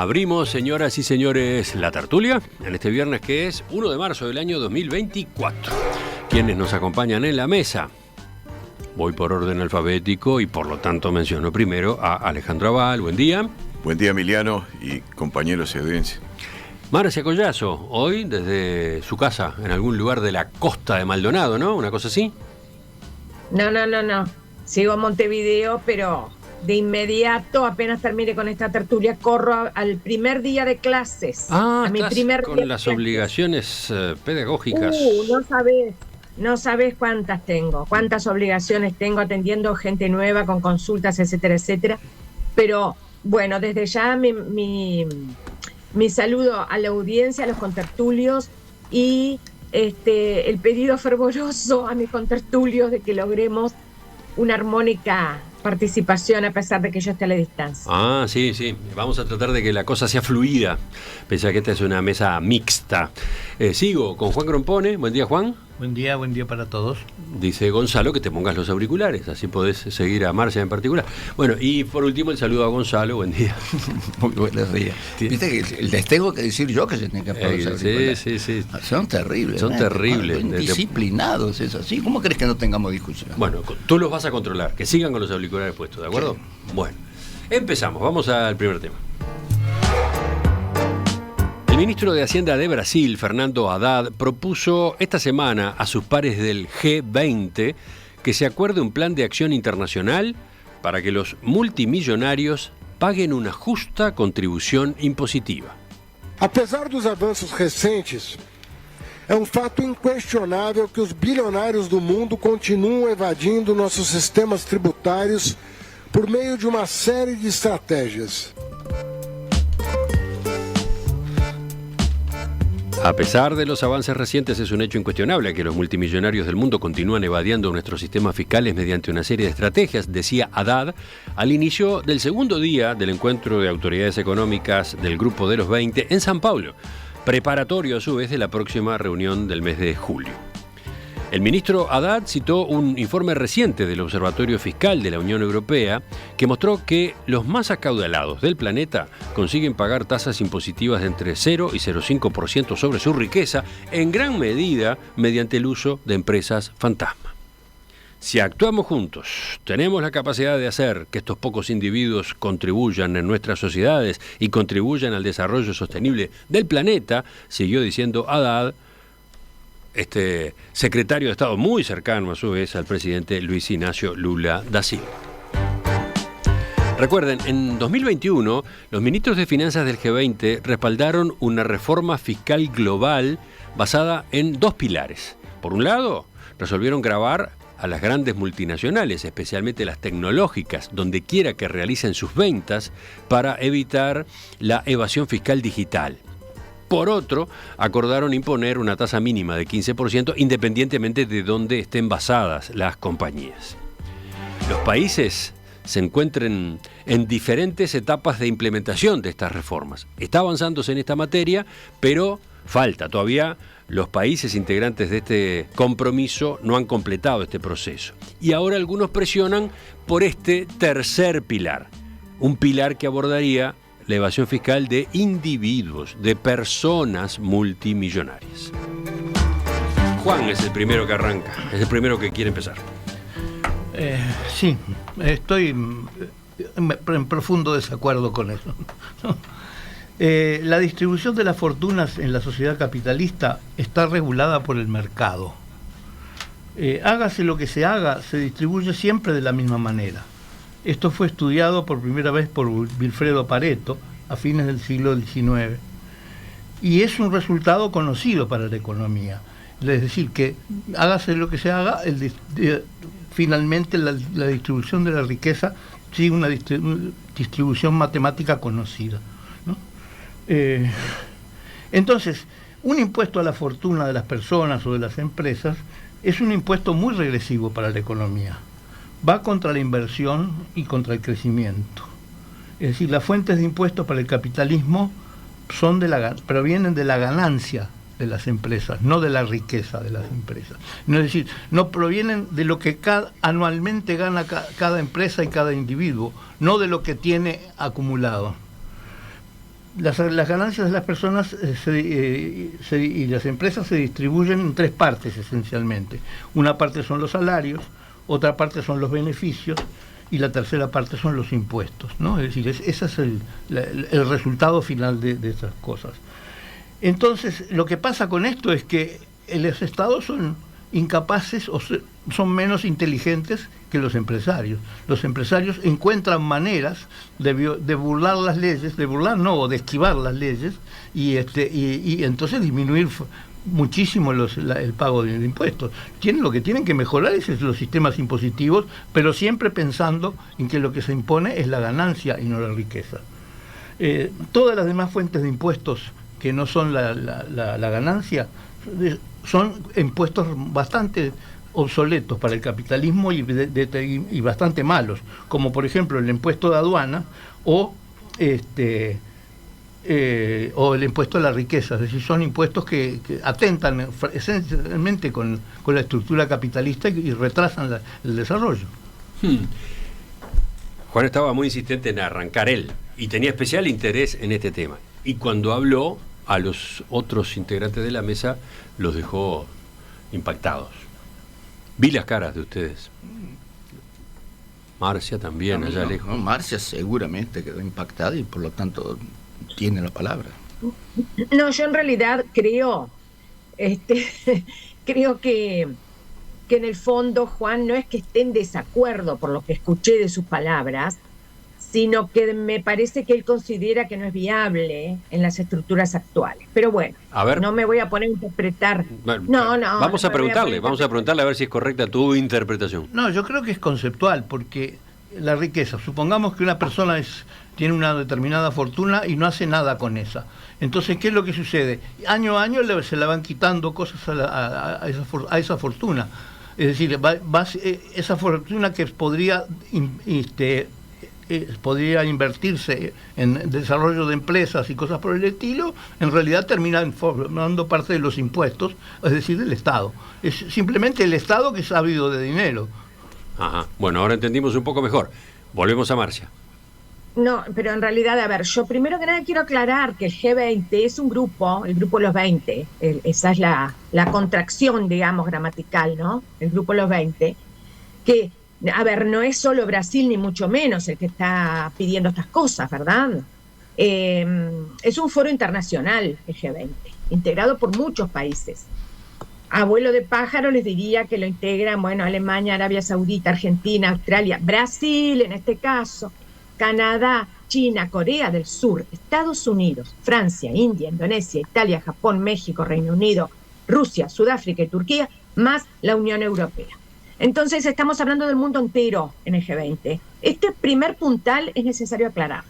Abrimos, señoras y señores, la tertulia en este viernes que es 1 de marzo del año 2024. Quienes nos acompañan en la mesa. Voy por orden alfabético y por lo tanto menciono primero a Alejandro Abal. Buen día. Buen día, Emiliano y compañeros de audiencia. Marcia Collazo, hoy desde su casa en algún lugar de la costa de Maldonado, ¿no? ¿Una cosa así? No. Sigo en Montevideo, pero de inmediato, apenas termine con esta tertulia, corro al primer día de clases. A mi primer con día las de obligaciones pedagógicas. No sabes cuántas tengo, cuántas obligaciones tengo atendiendo gente nueva con consultas, etcétera, etcétera. Pero bueno, desde ya mi saludo a la audiencia, a los contertulios y el pedido fervoroso a mis contertulios de que logremos una armónica participación a pesar de que yo esté a la distancia. Sí. Vamos a tratar de que la cosa sea fluida, pese a que esta es una mesa mixta. Sigo con Juan Grompone. Buen día, Juan. Buen día para todos. Dice Gonzalo que te pongas los auriculares, así podés seguir a Marcia en particular. Bueno, y por último el saludo a Gonzalo. Buen día. Muy buenos días. Viste que les tengo que decir yo que se tienen que poner los auriculares. Sí. Son terribles. Son terribles. Indisciplinados, es así. ¿Cómo crees que no tengamos discusión? Bueno, tú los vas a controlar, que sigan con los auriculares puestos, ¿de acuerdo? Sí. Bueno, empezamos, vamos al primer tema. El ministro de Hacienda de Brasil, Fernando Haddad, propuso esta semana a sus pares del G20 que se acuerde un plan de acción internacional para que los multimillonarios paguen una justa contribución impositiva. Apesar dos avanços recentes, é fato inquestionável que os bilionários do mundo continuam evadindo nossos sistemas tributários por meio de uma série de estratégias. A pesar de los avances recientes, es un hecho incuestionable que los multimillonarios del mundo continúan evadiendo nuestros sistemas fiscales mediante una serie de estrategias, decía Haddad al inicio del segundo día del encuentro de autoridades económicas del Grupo de los 20 en San Paulo, preparatorio a su vez de la próxima reunión del mes de julio. El ministro Haddad citó un informe reciente del Observatorio Fiscal de la Unión Europea que mostró que los más acaudalados del planeta consiguen pagar tasas impositivas de entre 0 y 0,5% sobre su riqueza, en gran medida mediante el uso de empresas fantasma. Si actuamos juntos, tenemos la capacidad de hacer que estos pocos individuos contribuyan en nuestras sociedades y contribuyan al desarrollo sostenible del planeta, siguió diciendo Haddad, secretario de Estado muy cercano a su vez al presidente Luis Ignacio Lula da Silva. Recuerden, en 2021 los ministros de Finanzas del G20 respaldaron una reforma fiscal global basada en dos pilares. Por un lado, resolvieron gravar a las grandes multinacionales, especialmente las tecnológicas, donde quiera que realicen sus ventas, para evitar la evasión fiscal digital. Por otro, acordaron imponer una tasa mínima de 15% independientemente de dónde estén basadas las compañías. Los países se encuentran en diferentes etapas de implementación de estas reformas. Está avanzándose en esta materia, pero falta todavía. Los países integrantes de este compromiso no han completado este proceso. Y ahora algunos presionan por este tercer pilar, un pilar que abordaría la evasión fiscal de individuos, de personas multimillonarias. Juan es el primero que arranca, es el primero que quiere empezar. Sí, estoy en profundo desacuerdo con eso. La distribución de las fortunas en la sociedad capitalista está regulada por el mercado. Hágase lo que se haga, se distribuye siempre de la misma manera. Esto fue estudiado por primera vez por Vilfredo Pareto a fines del siglo XIX y es un resultado conocido para la economía. Es decir, que hágase lo que se haga, finalmente la distribución de la riqueza sigue una distribución matemática conocida, ¿no? Entonces, un impuesto a la fortuna de las personas o de las empresas es un impuesto muy regresivo para la economía. Va contra la inversión y contra el crecimiento. Es decir, las fuentes de impuestos para el capitalismo provienen de la ganancia de las empresas, no de la riqueza de las empresas. Es decir, no provienen de lo que anualmente gana cada empresa y cada individuo, no de lo que tiene acumulado. las ganancias de las personas y las empresas se distribuyen en tres partes esencialmente. Una parte son los salarios, otra parte son los beneficios y la tercera parte son los impuestos, ¿no? Es decir, ese es el resultado final de esas cosas. Entonces, lo que pasa con esto es que los estados son incapaces o son menos inteligentes que los empresarios. Los empresarios encuentran maneras de burlar las leyes, de esquivar las leyes y entonces disminuir muchísimo el pago de impuestos. Lo que tienen que mejorar es los sistemas impositivos, pero siempre pensando en que lo que se impone es la ganancia y no la riqueza. Todas las demás fuentes de impuestos que no son la ganancia son impuestos bastante obsoletos para el capitalismo y bastante malos, como por ejemplo el impuesto de aduana o el impuesto a la riqueza. Es decir, son impuestos que atentan esencialmente con la estructura capitalista y retrasan el desarrollo. Juan estaba muy insistente en arrancar él y tenía especial interés en este tema, y cuando habló a los otros integrantes de la mesa los dejó impactados. Vi las caras de ustedes. Marcia también, allá lejos. Marcia seguramente quedó impactada y por lo tanto tiene la palabra. No, yo en realidad creo que en el fondo Juan no es que esté en desacuerdo por lo que escuché de sus palabras, sino que me parece que él considera que no es viable en las estructuras actuales. Pero bueno, a ver, no me voy a poner a interpretar. Bueno, no. Vamos a preguntarle a ver si es correcta tu interpretación. No, yo creo que es conceptual, porque la riqueza, supongamos que una persona tiene una determinada fortuna y no hace nada con esa. Entonces, ¿qué es lo que sucede? Año a año se le van quitando cosas a esa fortuna. Es decir, esa fortuna que podría invertirse en desarrollo de empresas y cosas por el estilo, en realidad termina formando parte de los impuestos, es decir, del Estado. Es simplemente el Estado que es ávido de dinero. Ajá. Bueno, ahora entendimos un poco mejor. Volvemos a Marcia. No, pero en realidad, a ver, yo primero que nada quiero aclarar que el G20 es un grupo, el grupo de los 20, esa es la contracción, digamos, gramatical, ¿no? El grupo de los 20, que, a ver, no es solo Brasil ni mucho menos el que está pidiendo estas cosas, ¿verdad? Es un foro internacional, el G20, integrado por muchos países. Abuelo de pájaro les diría que lo integran, bueno, Alemania, Arabia Saudita, Argentina, Australia, Brasil en este caso, Canadá, China, Corea del Sur, Estados Unidos, Francia, India, Indonesia, Italia, Japón, México, Reino Unido, Rusia, Sudáfrica y Turquía, más la Unión Europea. Entonces estamos hablando del mundo entero en el G20. Este primer puntal es necesario aclarar.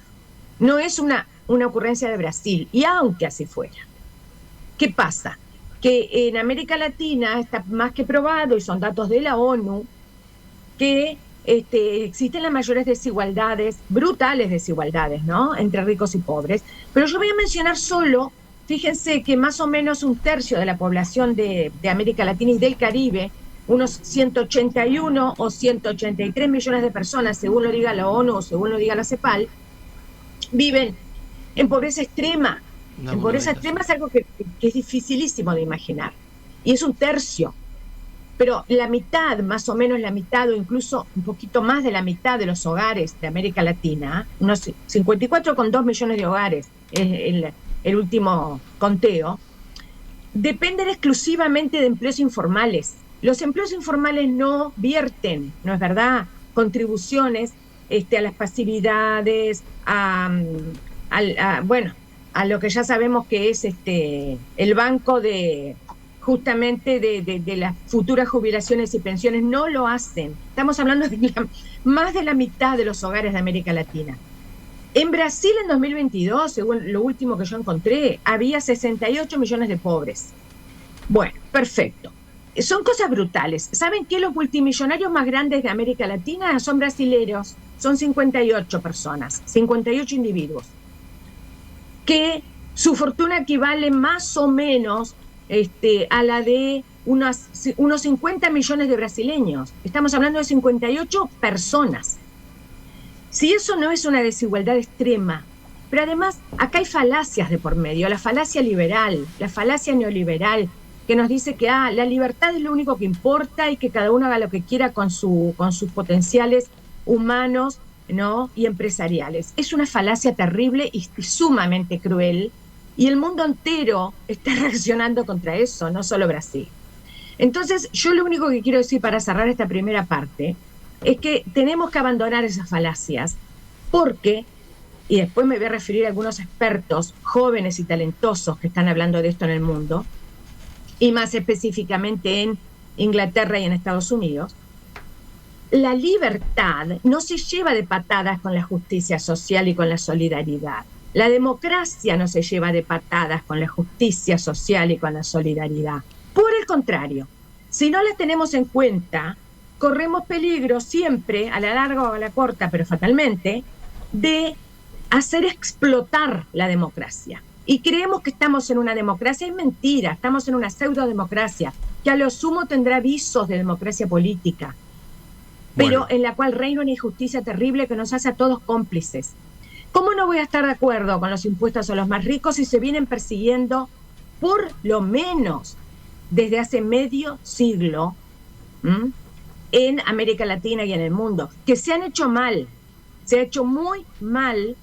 No es una ocurrencia de Brasil, y aunque así fuera. ¿Qué pasa? Que en América Latina está más que probado, y son datos de la ONU, que existen las mayores desigualdades, brutales desigualdades, ¿no?, entre ricos y pobres. Pero yo voy a mencionar solo, fíjense que más o menos un tercio de la población de América Latina y del Caribe, unos 181 o 183 millones de personas, según lo diga la ONU o según lo diga la CEPAL, viven en pobreza extrema. En pobreza extrema es algo que es dificilísimo de imaginar. Y es un tercio. Pero la mitad, más o menos la mitad, o incluso un poquito más de la mitad de los hogares de América Latina, unos 54,2 millones de hogares, es el último conteo, dependen exclusivamente de empleos informales. Los empleos informales no vierten, ¿no es verdad?, contribuciones a las pasividades, a lo que ya sabemos que es el banco justamente de las futuras jubilaciones y pensiones. No lo hacen. Estamos hablando de más de la mitad de los hogares de América Latina. En Brasil en 2022, según lo último que yo encontré, había 68 millones de pobres. Bueno, perfecto. Son cosas brutales. ¿Saben qué? Los multimillonarios más grandes de América Latina son brasileños. Son 58 personas, 58 individuos, que su fortuna equivale más o menos a la de unos 50 millones de brasileños. Estamos hablando de 58 personas. Si eso no es una desigualdad extrema, Pero además, acá hay falacias de por medio, la falacia liberal, la falacia neoliberal, que nos dice que la libertad es lo único que importa y que cada uno haga lo que quiera con sus potenciales humanos, ¿no? Y empresariales. Es una falacia terrible y sumamente cruel, y el mundo entero está reaccionando contra eso, no solo Brasil. Entonces, yo lo único que quiero decir para cerrar esta primera parte es que tenemos que abandonar esas falacias, porque, y después me voy a referir a algunos expertos jóvenes y talentosos que están hablando de esto en el mundo, y más específicamente en Inglaterra y en Estados Unidos, la libertad no se lleva de patadas con la justicia social y con la solidaridad. La democracia no se lleva de patadas con la justicia social y con la solidaridad. Por el contrario, si no las tenemos en cuenta, corremos peligro siempre, a la larga o a la corta, pero fatalmente, de hacer explotar la democracia. Y creemos que estamos en una democracia, es mentira, estamos en una pseudo-democracia, que a lo sumo tendrá visos de democracia política, pero en la cual reina una injusticia terrible que nos hace a todos cómplices. ¿Cómo no voy a estar de acuerdo con los impuestos a los más ricos si se vienen persiguiendo por lo menos desde hace medio siglo en América Latina y en el mundo? Que se han hecho mal, se ha hecho muy mal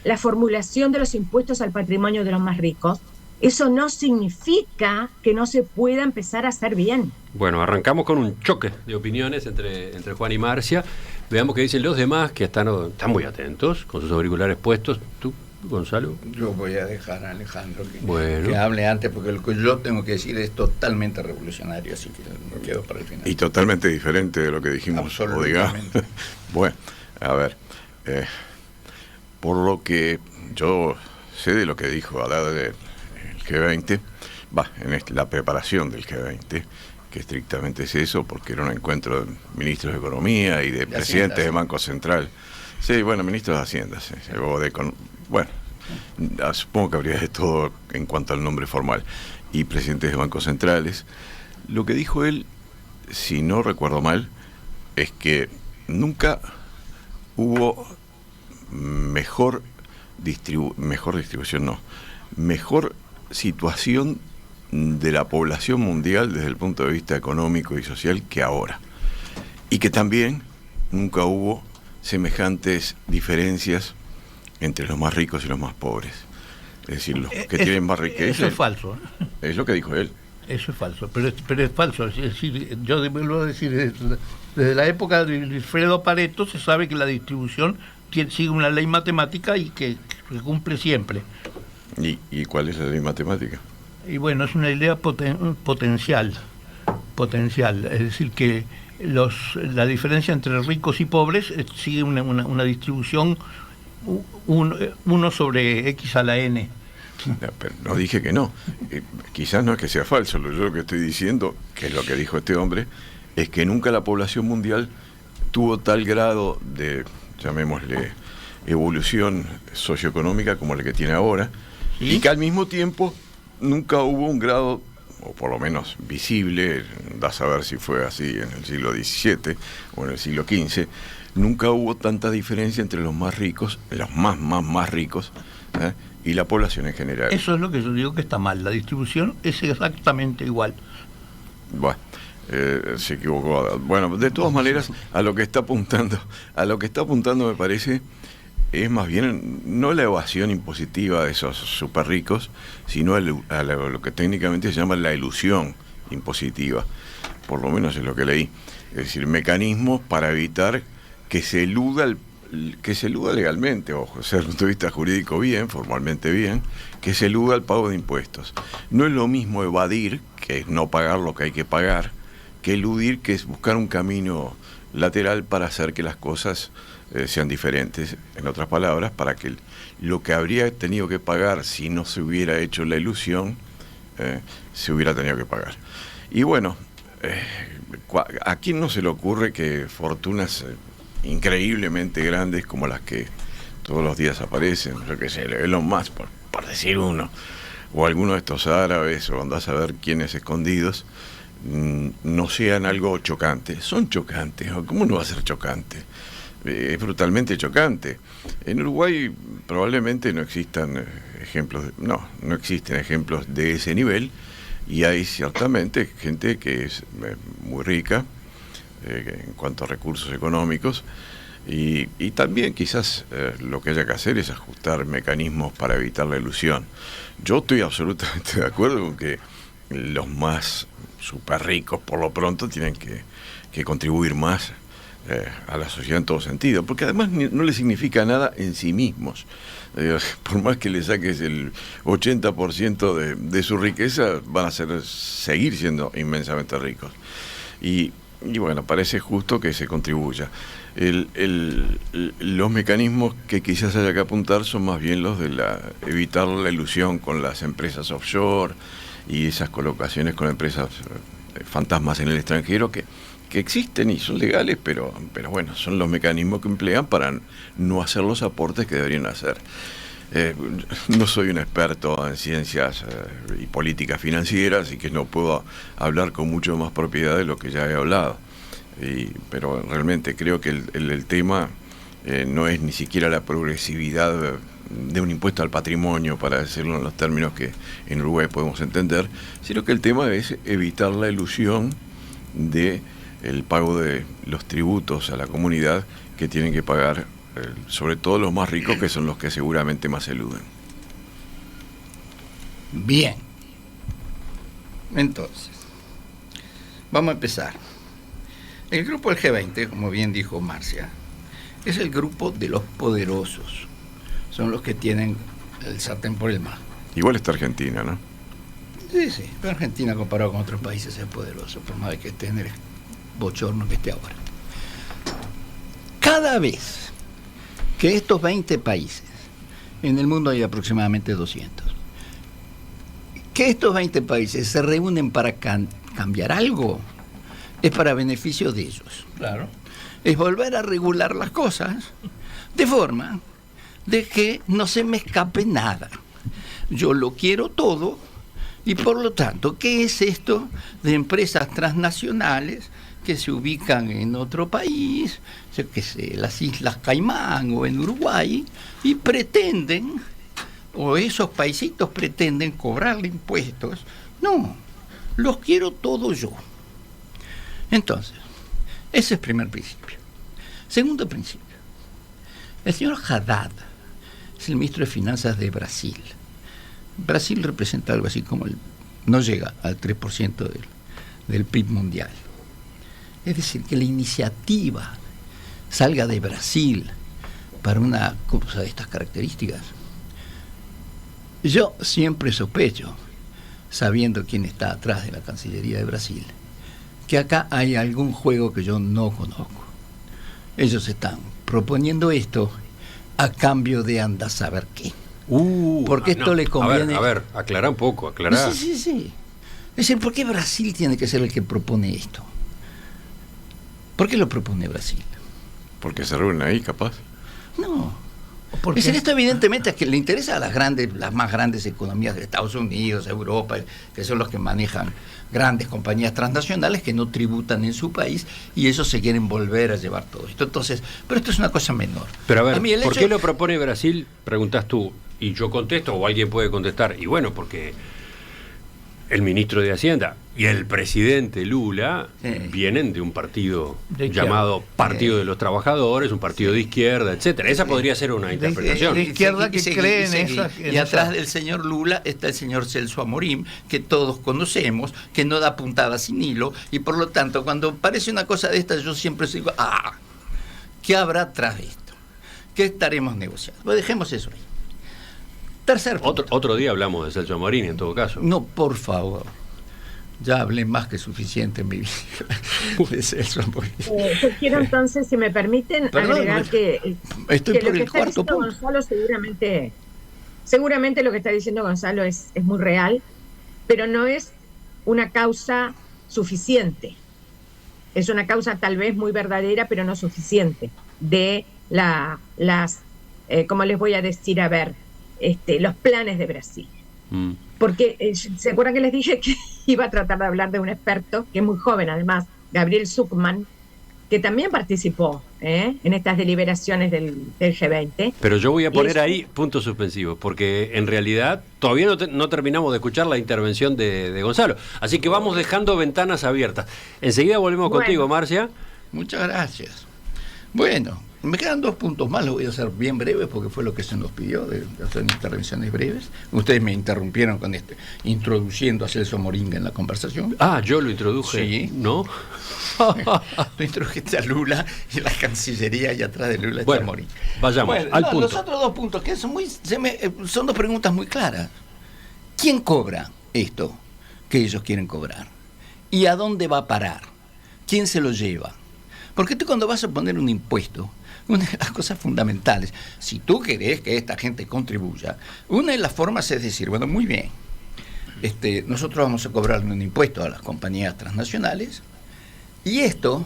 la formulación de los impuestos al patrimonio de los más ricos. Eso no significa que no se pueda empezar a hacer bien. Bueno, arrancamos con un choque de opiniones entre Juan y Marcia. Veamos qué dicen los demás, que están muy atentos, con sus auriculares puestos. ¿Tú, Gonzalo? Yo voy a dejar a Alejandro que hable antes, porque lo que yo tengo que decir es totalmente revolucionario, así que me quedo para el final. Y totalmente diferente de lo que dijimos. Absolutamente. Bueno, a ver, por lo que yo sé de lo que dijo Haddad del G20, en la preparación del G20, que estrictamente es eso, porque era un encuentro de ministros de Economía y de presidentes de Banco Central. Sí, bueno, ministros de Hacienda, sí, bueno, supongo que habría de todo en cuanto al nombre formal, y presidentes de bancos centrales. Lo que dijo él, si no recuerdo mal, es que nunca hubo mejor situación de la población mundial desde el punto de vista económico y social que ahora, y que también nunca hubo semejantes diferencias entre los más ricos y los más pobres, es decir, los que tienen más riqueza. Eso es falso, es lo que dijo él. Eso es falso, pero es falso. Es decir, yo vuelvo a decir, desde la época de Wilfredo Pareto se sabe que la distribución sigue una ley matemática y que cumple siempre. ¿Y cuál es la ley matemática? Y bueno, es una idea potencial, es decir, que la diferencia entre ricos y pobres sigue una distribución 1 sobre X a la N. No, pero no dije que no. Quizás no es que sea falso. Yo lo que estoy diciendo, que es lo que dijo este hombre, es que nunca la población mundial tuvo tal grado de, llamémosle, evolución socioeconómica como la que tiene ahora, ¿sí? Y que al mismo tiempo nunca hubo un grado, o por lo menos visible, da a saber si fue así en el siglo XVII o en el siglo XV, nunca hubo tanta diferencia entre los más ricos, los más ricos, y la población en general. Eso es lo que yo digo que está mal. La distribución es exactamente igual. Bueno, se equivocó. Bueno, de todas maneras, a lo que está apuntando me parece, es más bien no la evasión impositiva de esos súper ricos, sino a lo que técnicamente se llama la ilusión impositiva. Por lo menos es lo que leí. Es decir, mecanismos para evitar que se eluda legalmente, ojo, desde el punto de vista jurídico bien, formalmente bien, que se eluda el pago de impuestos. No es lo mismo evadir, que es no pagar lo que hay que pagar, que eludir, que es buscar un camino lateral para hacer que las cosas sean diferentes. En otras palabras, para que lo que habría tenido que pagar si no se hubiera hecho la ilusión, se hubiera tenido que pagar. Y bueno, ¿a quién no se le ocurre que fortunas increíblemente grandes como las que todos los días aparecen, yo qué sé, Elon Musk, por decir uno, o alguno de estos árabes, o andás a ver quiénes escondidos, no sean algo chocante? Son chocantes, ¿cómo no va a ser chocante? es brutalmente chocante. En Uruguay probablemente no existan ejemplos, no existen ejemplos de ese nivel, y hay ciertamente gente que es muy rica en cuanto a recursos económicos, y también quizás lo que haya que hacer es ajustar mecanismos para evitar la ilusión. Yo estoy absolutamente de acuerdo con que los más súper ricos por lo pronto tienen que contribuir más a la sociedad en todo sentido, porque además no le significa nada en sí mismos. Por más que le saques el 80% de su riqueza, van a seguir siendo inmensamente ricos. Y bueno, parece justo que se contribuya. Los mecanismos que quizás haya que apuntar son más bien los de evitar la ilusión con las empresas offshore y esas colocaciones con empresas fantasmas en el extranjero que existen y son legales, pero bueno, son los mecanismos que emplean para no hacer los aportes que deberían hacer. No soy un experto en ciencias y políticas financieras, y que no puedo hablar con mucho más propiedad de lo que ya he hablado. Pero realmente creo que el tema no es ni siquiera la progresividad de un impuesto al patrimonio, para decirlo en los términos que en Uruguay podemos entender, sino que el tema es evitar la ilusión de el pago de los tributos a la comunidad que tienen que pagar, sobre todo los más ricos, que son los que seguramente más eluden. Bien. Entonces, vamos a empezar. El grupo del G20, como bien dijo Marcia, es el grupo de los poderosos. Son los que tienen el sartén por el mango. Igual está Argentina, ¿no? Sí, pero Argentina comparado con otros países es poderoso, por más de que esté en el bochorno que esté ahora. Cada vez que estos 20 países, en el mundo hay aproximadamente 200, que estos 20 países se reúnen para cambiar algo, es para beneficio de ellos. Claro. Es volver a regular las cosas de forma de que no se me escape nada. Yo lo quiero todo, y por lo tanto, ¿qué es esto de empresas transnacionales que se ubican en otro país, yo qué sé, las Islas Caimán o en Uruguay, y pretenden, o esos paisitos pretenden cobrarle impuestos? No, los quiero todos yo. Entonces, ese es el primer principio. Segundo principio, el señor Haddad es el ministro de Finanzas de Brasil. Brasil representa algo así como no llega al 3% del PIB mundial. Es decir, que la iniciativa salga de Brasil para una cosa de estas características. Yo siempre sospecho, sabiendo quién está atrás de la Cancillería de Brasil, que acá hay algún juego que yo no conozco. Ellos están proponiendo esto a cambio de anda a saber qué. Porque esto le conviene. A ver, aclará un poco, aclará. Sí. Es decir, ¿por qué Brasil tiene que ser el que propone esto? ¿Por qué lo propone Brasil? Porque se reúnen ahí, capaz. No. Es decir, esto evidentemente es que le interesa a las más grandes economías de Estados Unidos, Europa, que son los que manejan grandes compañías transnacionales que no tributan en su país, y ellos se quieren volver a llevar todo esto. Entonces, pero esto es una cosa menor. Pero a ver, ¿por qué lo propone Brasil? Preguntas tú, y yo contesto, o alguien puede contestar. Y bueno, porque el ministro de Hacienda y el presidente Lula vienen de un partido llamado Partido de los Trabajadores, un partido de izquierda, etcétera. Esa podría ser una interpretación. De izquierda que cree en esa. Y atrás del señor Lula está el señor Celso Amorim, que todos conocemos, que no da puntada sin hilo, y por lo tanto, cuando parece una cosa de estas, yo siempre digo, ¿qué habrá atrás de esto? ¿Qué estaremos negociando? Pues dejemos eso ahí. Tercer punto. Otro día hablamos de Celso Amorim, en todo caso. No, por favor. Ya hablé más que suficiente en mi vida de Celso Amorim. Yo quiero entonces, si me permiten, agregar que estoy por lo que el está cuarto diciendo punto. Gonzalo seguramente lo que está diciendo Gonzalo es muy real, pero no es una causa suficiente. Es una causa tal vez muy verdadera, pero no suficiente de las, ¿cómo les voy a decir? A ver, los planes de Brasil. Porque, ¿se acuerdan que les dije que iba a tratar de hablar de un experto, que es muy joven además, Gabriel Zuckman, que también participó en estas deliberaciones del G20. Pero yo voy a poner Eso. ahí puntos suspensivos, porque en realidad todavía no terminamos de escuchar la intervención de Gonzalo. Así que vamos dejando ventanas abiertas. Enseguida volvemos Bueno. contigo, Marcia. Muchas gracias. Bueno, me quedan 2 puntos más, los voy a hacer bien breves porque fue lo que se nos pidió, de hacer intervenciones breves. Ustedes me interrumpieron con introduciendo a Celso Moringa en la conversación. Ah, yo lo introduje, Sí. ¿no? Tú introdujiste a Lula y la Cancillería y atrás de Lula está Bueno, Moringa. vayamos al punto. Los otros 2 puntos, que son, son 2 preguntas muy claras. ¿Quién cobra esto que ellos quieren cobrar? ¿Y a dónde va a parar? ¿Quién se lo lleva? Porque tú cuando vas a poner un impuesto, una de las cosas fundamentales, si tú querés que esta gente contribuya, una de las formas es decir, bueno, muy bien, nosotros vamos a cobrarle un impuesto a las compañías transnacionales y esto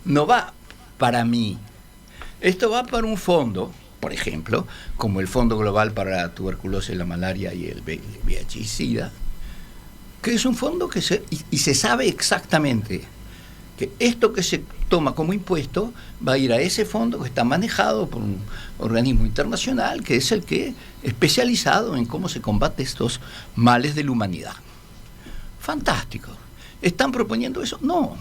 no va para mí, esto va para un fondo, por ejemplo, como el Fondo Global para la Tuberculosis, la Malaria y el VIH-Sida, que es un fondo que se sabe exactamente que esto que se toma como impuesto va a ir a ese fondo que está manejado por un organismo internacional que es el que especializado en cómo se combate estos males de la humanidad. Fantástico. ¿Están proponiendo eso? No,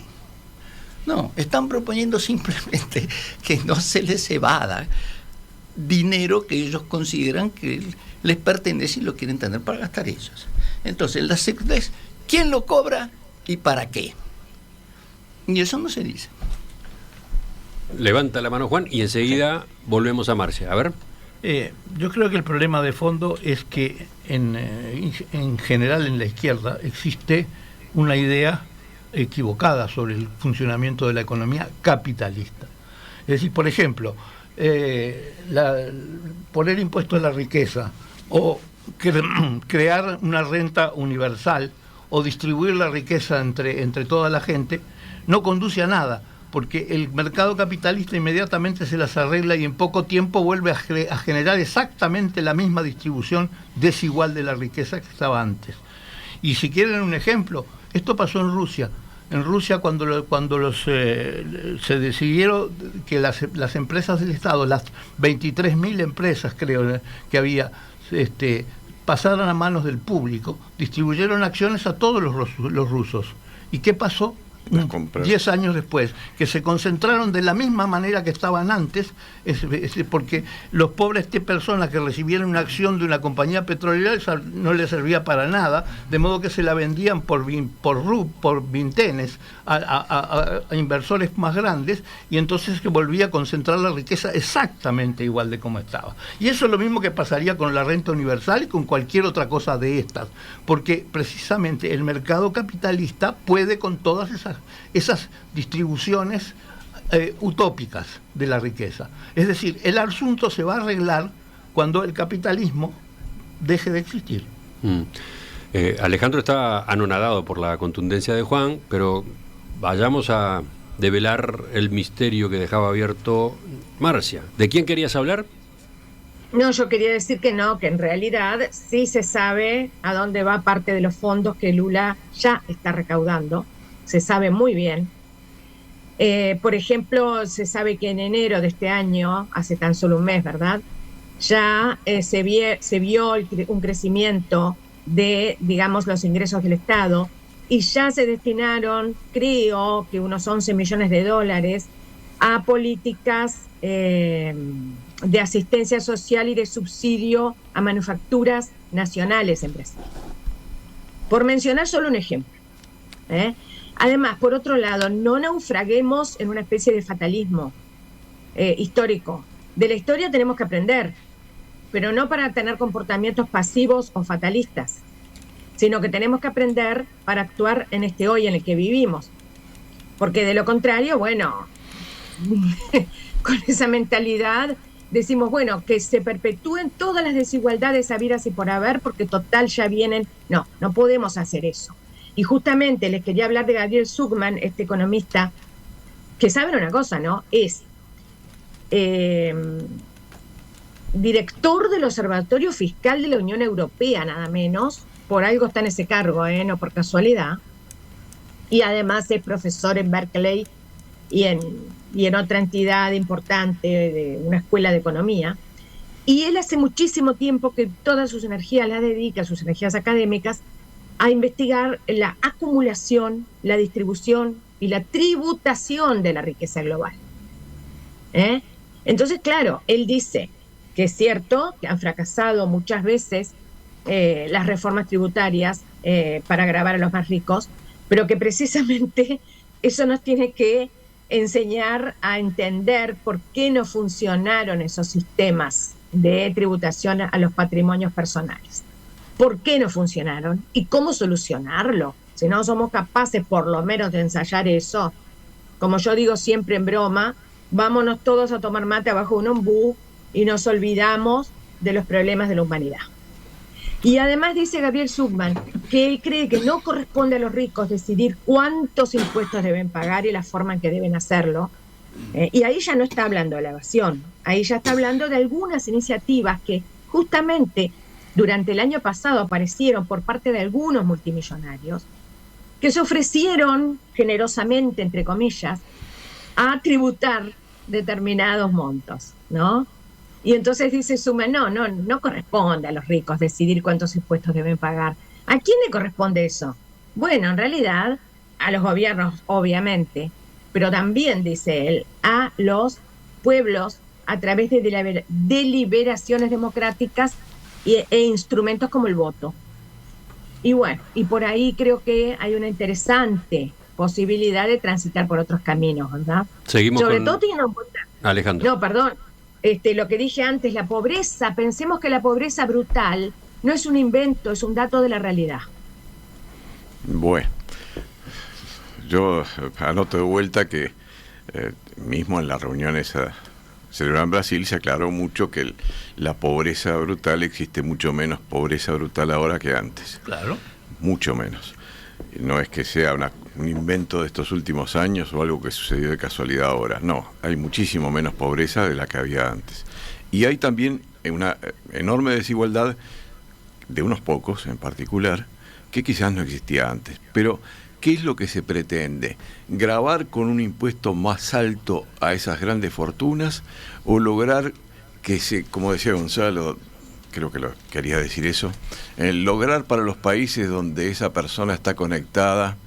están proponiendo simplemente que no se les evada dinero que ellos consideran que les pertenece y lo quieren tener para gastar ellos. Entonces, la segunda es, ¿quién lo cobra y para qué? Y eso no se dice. Levanta la mano, Juan, y enseguida volvemos a Marcia. A ver. Yo creo que el problema de fondo es que en general en la izquierda existe una idea equivocada sobre el funcionamiento de la economía capitalista. Es decir, por ejemplo, poner impuesto a la riqueza o crear una renta universal o distribuir la riqueza entre toda la gente no conduce a nada, porque el mercado capitalista inmediatamente se las arregla y en poco tiempo vuelve a generar exactamente la misma distribución desigual de la riqueza que estaba antes. Y si quieren un ejemplo, esto pasó en Rusia. En Rusia cuando se decidieron que las empresas del Estado, las 23.000 empresas creo que había, pasaran a manos del público, distribuyeron acciones a todos los rusos. ¿Y qué pasó? 10 años después, que se concentraron de la misma manera que estaban antes, porque los pobres personas que recibieron una acción de una compañía petrolera no les servía para nada, de modo que se la vendían por vintenes a inversores más grandes, y entonces que volvía a concentrar la riqueza exactamente igual de como estaba. Y eso es lo mismo que pasaría con la renta universal y con cualquier otra cosa de estas, porque precisamente el mercado capitalista puede con todas esas distribuciones utópicas de la riqueza. Es decir, el asunto se va a arreglar cuando el capitalismo deje de existir. Alejandro está anonadado por la contundencia de Juan, pero vayamos a develar el misterio que dejaba abierto Marcia. ¿De quién querías hablar? No, yo quería decir que no, que en realidad sí se sabe a dónde va parte de los fondos que Lula ya está recaudando. Se sabe muy bien. Por ejemplo, se sabe que en enero de este año, hace tan solo un mes, ¿verdad? Ya se vio un crecimiento de, digamos, los ingresos del Estado y ya se destinaron, creo que unos 11 millones de dólares a políticas de asistencia social y de subsidio a manufacturas nacionales en Brasil. Por mencionar solo un ejemplo. Además, por otro lado, no naufraguemos en una especie de fatalismo histórico. De la historia tenemos que aprender, pero no para tener comportamientos pasivos o fatalistas, sino que tenemos que aprender para actuar en este hoy en el que vivimos. Porque de lo contrario, bueno, con esa mentalidad decimos, bueno, que se perpetúen todas las desigualdades habidas y por haber, porque total ya vienen. No podemos hacer eso. Y justamente les quería hablar de Gabriel Zucman, este economista, que saben una cosa, ¿no? Es director del Observatorio Fiscal de la Unión Europea, nada menos. Por algo está en ese cargo, no por casualidad. Y además es profesor en Berkeley y en otra entidad importante de una escuela de economía. Y él hace muchísimo tiempo que todas sus energías las dedica, sus energías académicas, a investigar la acumulación, la distribución y la tributación de la riqueza global. Entonces, claro, él dice que es cierto que han fracasado muchas veces las reformas tributarias para gravar a los más ricos, pero que precisamente eso nos tiene que enseñar a entender por qué no funcionaron esos sistemas de tributación a los patrimonios personales. ¿Por qué no funcionaron? ¿Y cómo solucionarlo? Si no somos capaces por lo menos de ensayar eso, como yo digo siempre en broma, vámonos todos a tomar mate abajo de un ombú y nos olvidamos de los problemas de la humanidad. Y además dice Gabriel Zucman que él cree que no corresponde a los ricos decidir cuántos impuestos deben pagar y la forma en que deben hacerlo. Y ahí ya no está hablando de la evasión, ahí ya está hablando de algunas iniciativas que justamente durante el año pasado aparecieron por parte de algunos multimillonarios que se ofrecieron generosamente, entre comillas, a tributar determinados montos, ¿no? Y entonces dice Zucman, no corresponde a los ricos decidir cuántos impuestos deben pagar. ¿A quién le corresponde eso? Bueno, en realidad, a los gobiernos, obviamente, pero también, dice él, a los pueblos a través de deliberaciones democráticas e instrumentos como el voto. Y bueno, y por ahí creo que hay una interesante posibilidad de transitar por otros caminos, ¿verdad? Seguimos sobre con todo teniendo en cuenta... Alejandro. No, perdón. Lo que dije antes, la pobreza, pensemos que la pobreza brutal no es un invento, es un dato de la realidad. Bueno, yo anoto de vuelta que mismo en la reunión esa celebrada en Brasil se aclaró mucho que la pobreza brutal, existe mucho menos pobreza brutal ahora que antes. Claro. Mucho menos. No es que sea un invento de estos últimos años o algo que sucedió de casualidad ahora. No, hay muchísimo menos pobreza de la que había antes. Y hay también una enorme desigualdad de unos pocos en particular, que quizás no existía antes. Pero, ¿qué es lo que se pretende? ¿Gravar con un impuesto más alto a esas grandes fortunas o lograr que como decía Gonzalo, creo que lo quería decir eso, lograr para los países donde esa persona está conectada,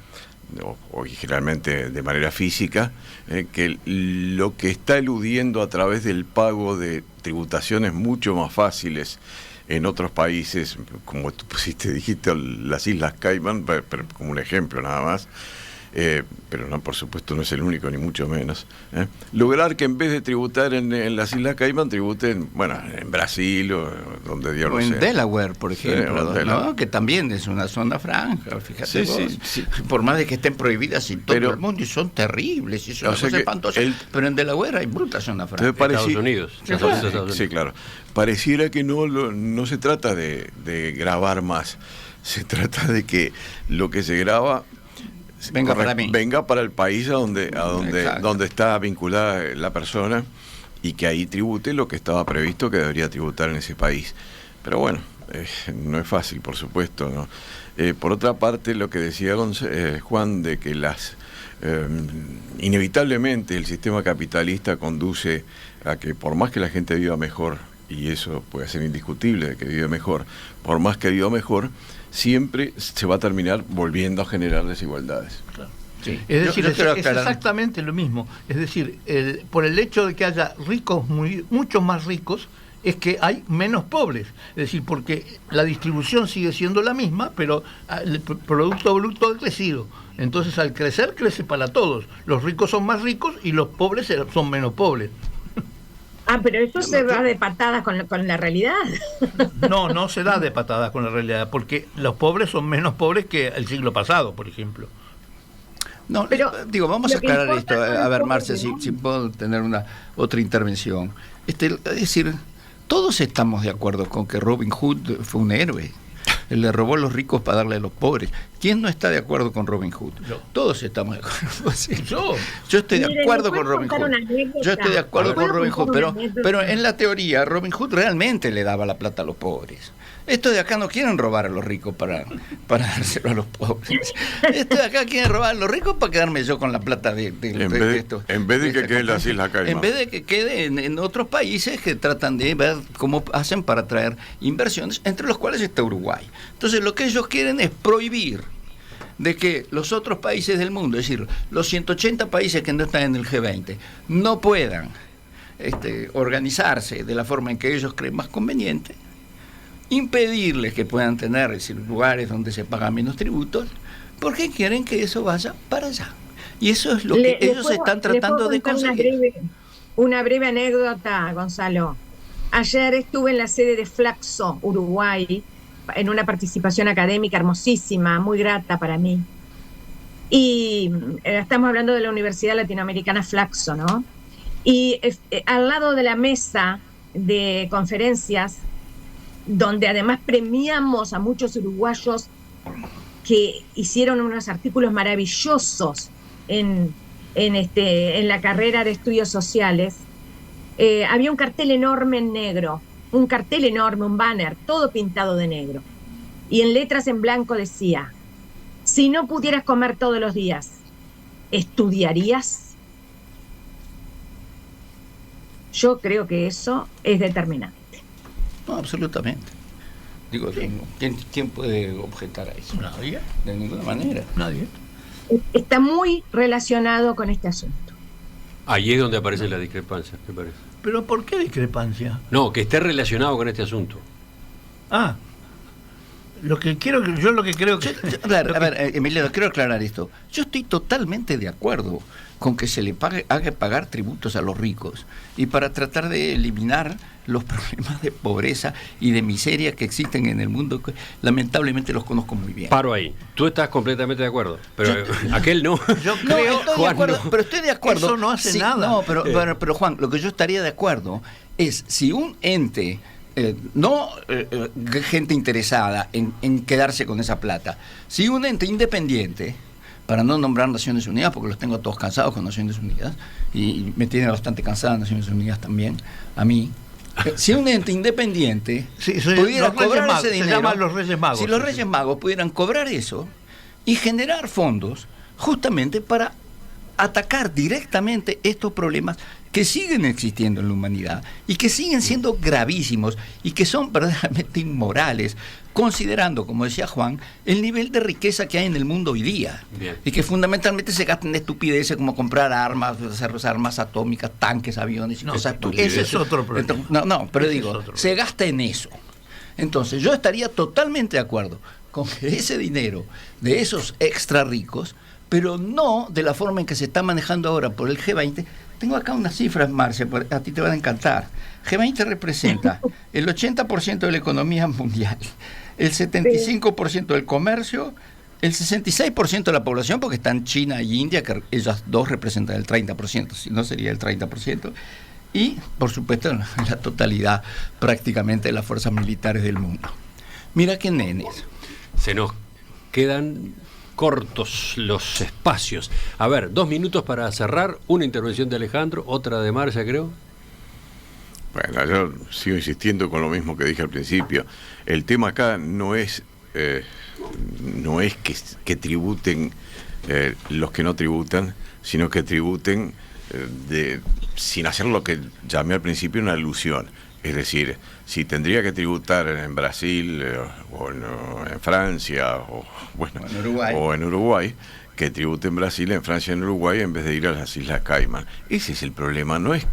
o generalmente de manera física, que lo que está eludiendo a través del pago de tributaciones mucho más fáciles en otros países, como tú dijiste las Islas Caimán, pero como un ejemplo nada más, pero no, por supuesto no es el único ni mucho menos, lograr que en vez de tributar en las Islas Caimán tributen, bueno, en Brasil o donde Dios lo sea. O en Delaware, por ejemplo, Sí, ¿no? Que también es una zona franja, fíjate vos. Sí. Por más de que estén prohibidas en todo el mundo y son terribles y son cosas espantosas, pero en Delaware hay bruta zona franja. Estados Unidos. Sí, claro. Pareciera que no se trata de grabar más, se trata de que lo que se graba venga para el país a donde está vinculada la persona y que ahí tribute lo que estaba previsto que debería tributar en ese país. Pero bueno, no es fácil, por supuesto, ¿no? Por otra parte, lo que decía Juan, de que inevitablemente el sistema capitalista conduce a que por más que la gente viva mejor, y eso puede ser indiscutible de que vive mejor, por más que viva mejor, siempre se va a terminar volviendo a generar desigualdades. Claro. Sí. Es decir, es exactamente lo mismo. Es decir, por el hecho de que haya ricos, mucho más ricos, es que hay menos pobres. Es decir, porque la distribución sigue siendo la misma, pero el Producto Bruto ha crecido. Entonces, al crecer, crece para todos. Los ricos son más ricos y los pobres son menos pobres. Pero eso se va de patadas con la realidad. No se da de patadas con la realidad, porque los pobres son menos pobres que el siglo pasado, por ejemplo. No, pero vamos a aclarar esto. A ver, Marce, si puedo tener otra intervención. Es decir, todos estamos de acuerdo con que Robin Hood fue un héroe. Él le robó a los ricos para darle a los pobres. ¿Quién no está de acuerdo con Robin Hood? Todos estamos de acuerdo. Sí. Yo estoy de acuerdo con Robin Hood. Yo estoy de acuerdo con Robin Hood, pero en la teoría Robin Hood realmente le daba la plata a los pobres. Estos de acá no quieren robar a los ricos para dárselo a los pobres. Estos de acá quieren robar a los ricos para quedarme yo con la plata de esto. En vez de que quede en las Islas Caimán. En vez de que quede en otros países que tratan de ver cómo hacen para atraer inversiones, entre los cuales está Uruguay. Entonces lo que ellos quieren es prohibir de que los otros países del mundo, es decir, los 180 países que no están en el G20, no puedan organizarse de la forma en que ellos creen más conveniente, impedirles que puedan tener, es decir, lugares donde se pagan menos tributos, porque quieren que eso vaya para allá. Y eso es lo que ellos están tratando de conseguir. Una breve anécdota, Gonzalo. Ayer estuve en la sede de Flaxo, Uruguay, en una participación académica hermosísima, muy grata para mí. Y estamos hablando de la Universidad Latinoamericana Flaxo, ¿no? Y al lado de la mesa de conferencias, donde además premiamos a muchos uruguayos que hicieron unos artículos maravillosos en la carrera de estudios sociales, había un cartel enorme en negro, un banner, todo pintado de negro. Y en letras en blanco decía: si no pudieras comer todos los días, ¿estudiarías? Yo creo que eso es determinante. No, absolutamente. Digo, ¿quién puede objetar a eso? Nadie. De ninguna manera. Nadie. Está muy relacionado con este asunto. Ahí es donde aparecen las discrepancias, ¿te parece? ¿Pero por qué discrepancia? No, que esté relacionado con este asunto. Lo que creo que... Claro, a ver, Emiliano, quiero aclarar esto. Yo estoy totalmente de acuerdo con que se le haga pagar tributos a los ricos, y para tratar de eliminar los problemas de pobreza y de miseria que existen en el mundo, que lamentablemente los conozco muy bien. Paro ahí. Tú estás completamente de acuerdo, pero aquel no. Yo creo, estoy de acuerdo, no. pero estoy de acuerdo. Eso no hace nada. No, pero Juan, lo que yo estaría de acuerdo es si un ente, gente interesada en quedarse con esa plata, si un ente independiente, para no nombrar Naciones Unidas, porque los tengo todos cansados con Naciones Unidas, y me tiene bastante cansada Naciones Unidas también, a mí. Si un ente independiente pudiera cobrar ese dinero, se llaman los Reyes Magos. Si los Reyes Magos pudieran cobrar eso y generar fondos justamente para atacar directamente estos problemas que siguen existiendo en la humanidad y que siguen siendo gravísimos y que son verdaderamente inmorales, considerando, como decía Juan, el nivel de riqueza que hay en el mundo hoy día. Bien. Y que fundamentalmente se gastan en estupideces como comprar armas, hacer armas atómicas, tanques, aviones y cosas. Ese es otro problema. Pero digo, se gasta en eso. Entonces yo estaría totalmente de acuerdo con que ese dinero de esos extra ricos, pero no de la forma en que se está manejando ahora por el G20. Tengo acá unas cifras, Marcia, a ti te van a encantar. G20 representa el 80% de la economía mundial, el 75% del comercio, el 66% de la población, porque están China y India, que ellas dos representan el 30%, si no sería el 30%, y, por supuesto, la totalidad prácticamente de las fuerzas militares del mundo. Mira qué nenes. Se nos quedan cortos los espacios. A ver, 2 minutos para cerrar. Una intervención de Alejandro, otra de Marcia, creo. Bueno, yo sigo insistiendo con lo mismo que dije al principio. El tema acá no es que tributen los que no tributan, sino que tributen sin hacer lo que llamé al principio una ilusión. Es decir, si tendría que tributar en Brasil o en Francia o en Uruguay, que tribute en Brasil, en Francia, en Uruguay, en vez de ir a las Islas Caimán. Ese es el problema. No es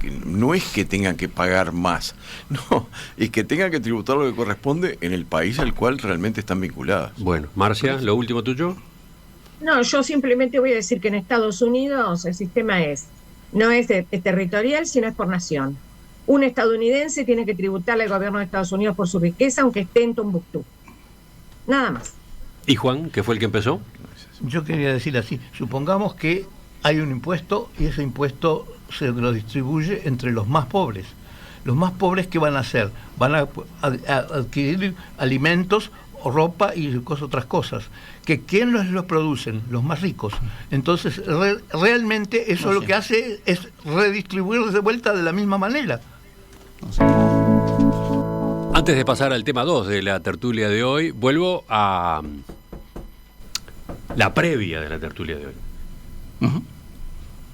que tengan que pagar más, no, es que tengan que tributar lo que corresponde en el país al cual realmente están vinculadas. Bueno, Marcia, lo último tuyo. No, yo simplemente voy a decir que en Estados Unidos el sistema no es territorial, sino es por nación. Un estadounidense tiene que tributarle al gobierno de Estados Unidos por su riqueza, aunque esté en Tombuctú. Nada más. ¿Y Juan, que fue el que empezó? Yo quería decir así, supongamos que hay un impuesto y ese impuesto se lo distribuye entre los más pobres. Los más pobres, ¿qué van a hacer? Van a adquirir alimentos, ropa y otras cosas. ¿Quién los producen? Los más ricos. Entonces, realmente eso lo que hace es redistribuir de vuelta de la misma manera. Antes de pasar al tema 2 de la tertulia de hoy, vuelvo a la previa de la tertulia de hoy. Ujú.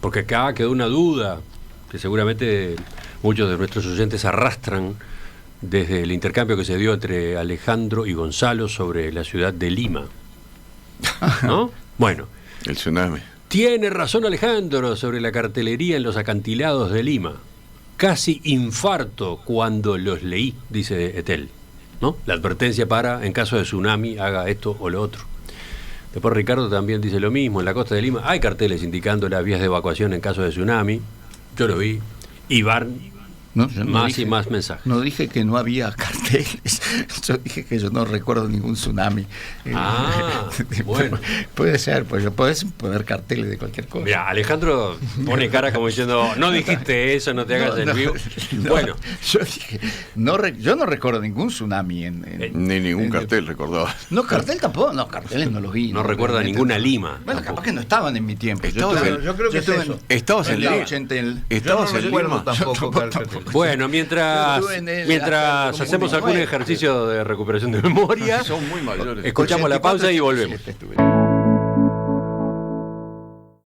Porque acá quedó una duda que seguramente muchos de nuestros oyentes arrastran desde el intercambio que se dio entre Alejandro y Gonzalo sobre la ciudad de Lima. ¿No? Bueno, El tsunami. tiene razón Alejandro sobre la cartelería en los acantilados de Lima. Casi infarto cuando los leí, dice Etel, ¿no? La advertencia para, en caso de tsunami, haga esto o lo otro. Después Ricardo también dice lo mismo. En la costa de Lima hay carteles indicando las vías de evacuación en caso de tsunami. Yo lo vi. Iván, No, yo no más dije- y más mensajes. No dije que no había carteles, yo dije que yo no recuerdo ningún tsunami. Ah, bueno. Puede ser, pues puedes poner carteles de cualquier cosa. Mira, Alejandro pone cara como diciendo, no dijiste eso, no te hagas el vivo. no, Bueno, yo dije, yo no recuerdo ningún tsunami Ni ningún en- cartel recordaba. No, cartel tampoco, no, carteles no los vi. no recuerda realmente ninguna no. Lima. Bueno, tampoco. capaz que no estaban en mi tiempo. Estabas estuve- en- yo creo que es estuve eso. Estabas en la Lima. 80 Estabas Yo en no recuerdo Lima. tampoco cartel. Bueno, Yo mientras estuve en el mientras acto de hacemos algún comunión. ejercicio de recuperación de memoria, Son muy mayores. escuchamos la pausa y volvemos. 84, 87 estuve.